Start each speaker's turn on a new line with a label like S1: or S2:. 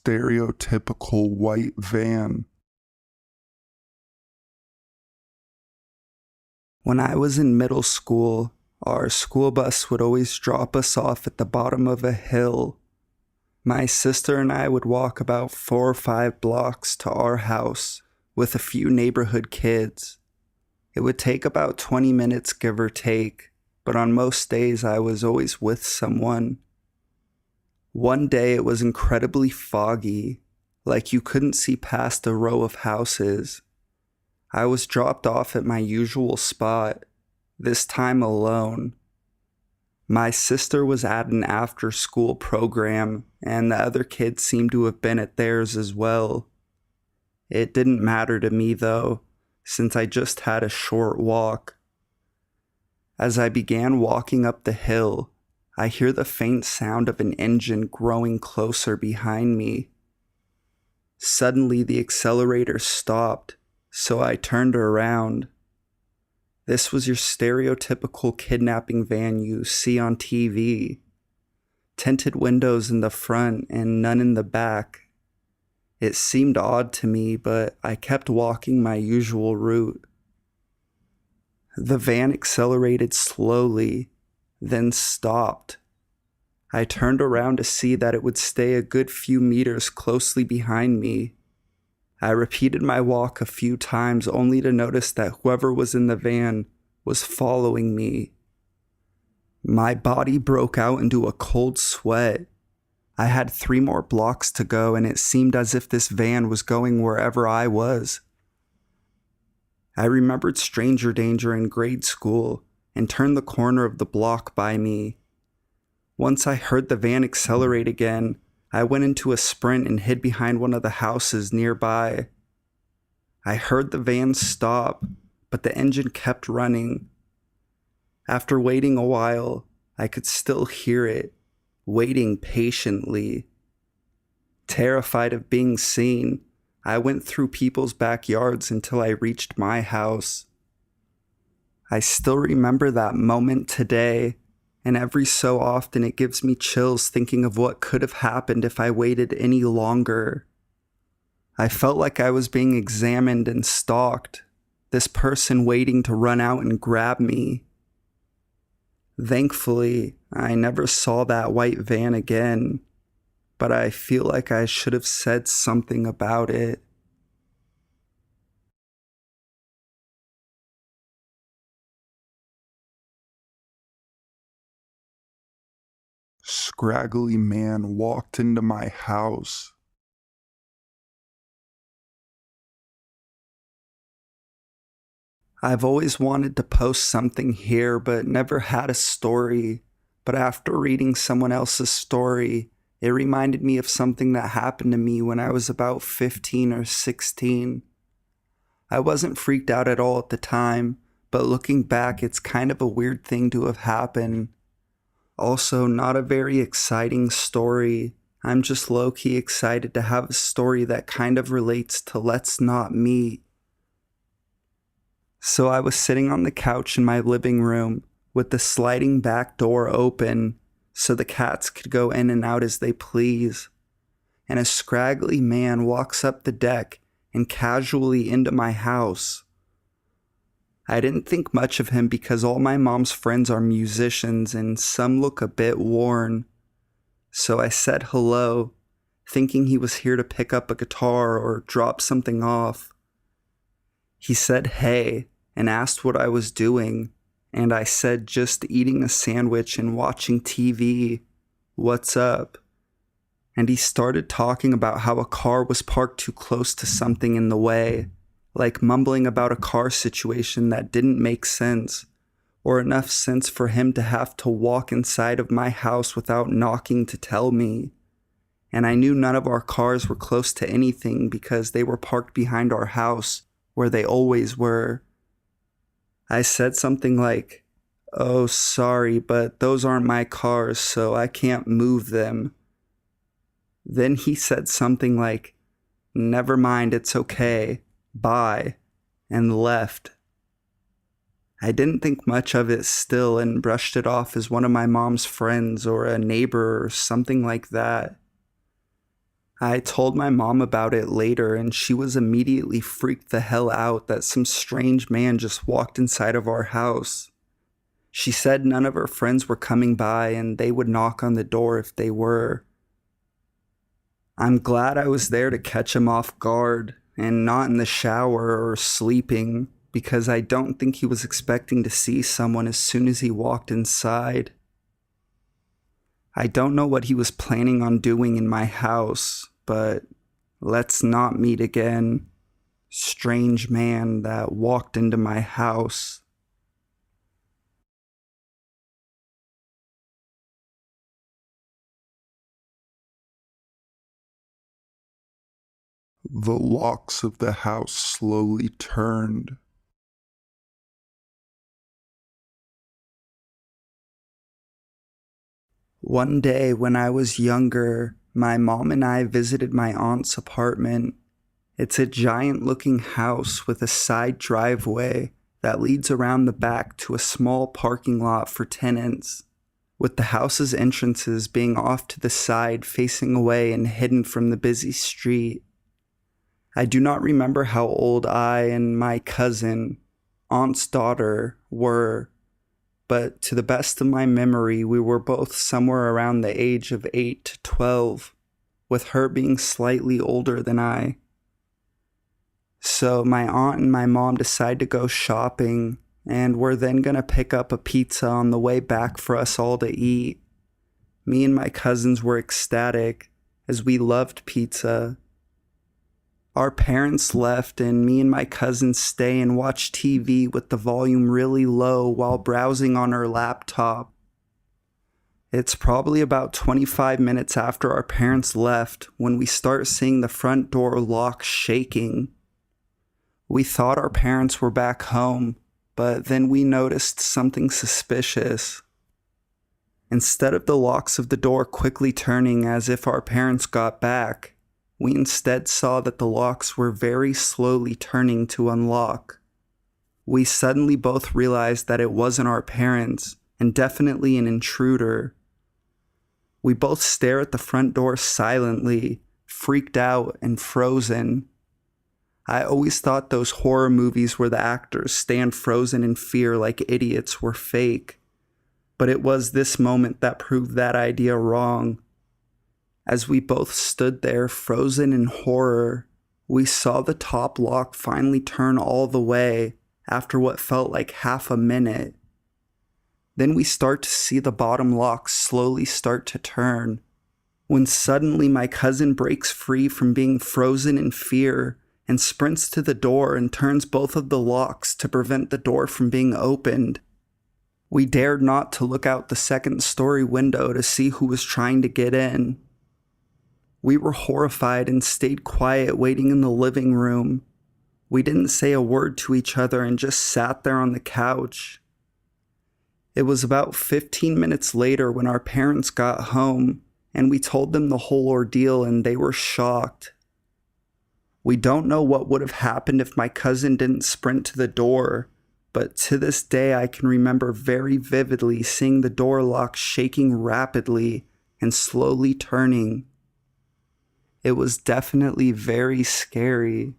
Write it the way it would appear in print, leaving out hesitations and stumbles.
S1: stereotypical white van.
S2: When I was in middle school, our school bus would always drop us off at the bottom of a hill. My sister and I would walk about 4 or 5 blocks to our house with a few neighborhood kids. It would take about 20 minutes, give or take, but on most days I was always with someone. One day it was incredibly foggy, like you couldn't see past a row of houses. I was dropped off at my usual spot, this time alone. My sister was at an after-school program, and the other kids seemed to have been at theirs as well. It didn't matter to me, though, since I just had a short walk. As I began walking up the hill, I hear the faint sound of an engine growing closer behind me. Suddenly, the accelerator stopped, so I turned around. This was your stereotypical kidnapping van you see on TV. Tinted windows in the front and none in the back. It seemed odd to me, but I kept walking my usual route. The van accelerated slowly, then stopped. I turned around to see that it would stay a good few meters closely behind me. I repeated my walk a few times only to notice that whoever was in the van was following me. My body broke out into a cold sweat. I had 3 more blocks to go, and it seemed as if this van was going wherever I was. I remembered stranger danger in grade school and turned the corner of the block by me. Once I heard the van accelerate again, I went into a sprint and hid behind one of the houses nearby. I heard the van stop, but the engine kept running. After waiting a while, I could still hear it, waiting patiently. Terrified of being seen, I went through people's backyards until I reached my house. I still remember that moment today, and every so often it gives me chills thinking of what could have happened if I waited any longer. I felt like I was being examined and stalked, this person waiting to run out and grab me. Thankfully, I never saw that white van again, but I feel like I should have said something about it.
S1: Scraggly man walked into my house.
S2: I've always wanted to post something here, but never had a story. But after reading someone else's story, it reminded me of something that happened to me when I was about 15 or 16. I wasn't freaked out at all at the time, but looking back, it's kind of a weird thing to have happened. Also, not a very exciting story. I'm just low-key excited to have a story that kind of relates to Let's Not Meet. So I was sitting on the couch in my living room with the sliding back door open so the cats could go in and out as they please. And a scraggly man walks up the deck and casually into my house. I didn't think much of him because all my mom's friends are musicians and some look a bit worn. So I said hello, thinking he was here to pick up a guitar or drop something off. He said hey and asked what I was doing, and I said just eating a sandwich and watching TV. What's up? And he started talking about how a car was parked too close to something in the way, like mumbling about a car situation that didn't make sense, or enough sense for him to have to walk inside of my house without knocking to tell me. And I knew none of our cars were close to anything because they were parked behind our house, where they always were. I said something like, "Oh, sorry, but those aren't my cars, so I can't move them." Then he said something like, "Never mind, it's okay. Bye," and left. I didn't think much of it still and brushed it off as one of my mom's friends or a neighbor or something like that. I told my mom about it later, and she was immediately freaked the hell out that some strange man just walked inside of our house. She said none of her friends were coming by and they would knock on the door if they were. I'm glad I was there to catch him off guard and not in the shower or sleeping, because I don't think he was expecting to see someone as soon as he walked inside. I don't know what he was planning on doing in my house, but let's not meet again. Strange man that walked into my house.
S1: The locks of the house slowly turned.
S2: One day when I was younger, my mom and I visited my aunt's apartment. It's a giant-looking house with a side driveway that leads around the back to a small parking lot for tenants, with the house's entrances being off to the side facing away and hidden from the busy street. I do not remember how old I and my cousin, aunt's daughter, were, but to the best of my memory, we were both somewhere around the age of 8 to 12, with her being slightly older than I. So my aunt and my mom decided to go shopping, and we're then going to pick up a pizza on the way back for us all to eat. Me and my cousins were ecstatic, as we loved pizza. Our parents left, and me and my cousins stay and watch TV with the volume really low while browsing on our laptop. It's probably about 25 minutes after our parents left when we start seeing the front door lock shaking. We thought our parents were back home, but then we noticed something suspicious. Instead of the locks of the door quickly turning as if our parents got back, we instead saw that the locks were very slowly turning to unlock. We suddenly both realized that it wasn't our parents, and definitely an intruder. We both stare at the front door silently, freaked out and frozen. I always thought those horror movies where the actors stand frozen in fear like idiots were fake, but it was this moment that proved that idea wrong. As we both stood there frozen in horror, we saw the top lock finally turn all the way after what felt like half a minute. Then we start to see the bottom lock slowly start to turn, when suddenly my cousin breaks free from being frozen in fear and sprints to the door and turns both of the locks to prevent the door from being opened. We dared not to look out the second-story window to see who was trying to get in. We were horrified and stayed quiet waiting in the living room. We didn't say a word to each other and just sat there on the couch. It was about 15 minutes later when our parents got home, and we told them the whole ordeal and they were shocked. We don't know what would have happened if my cousin didn't sprint to the door, but to this day I can remember very vividly seeing the door lock shaking rapidly and slowly turning. It was definitely very scary.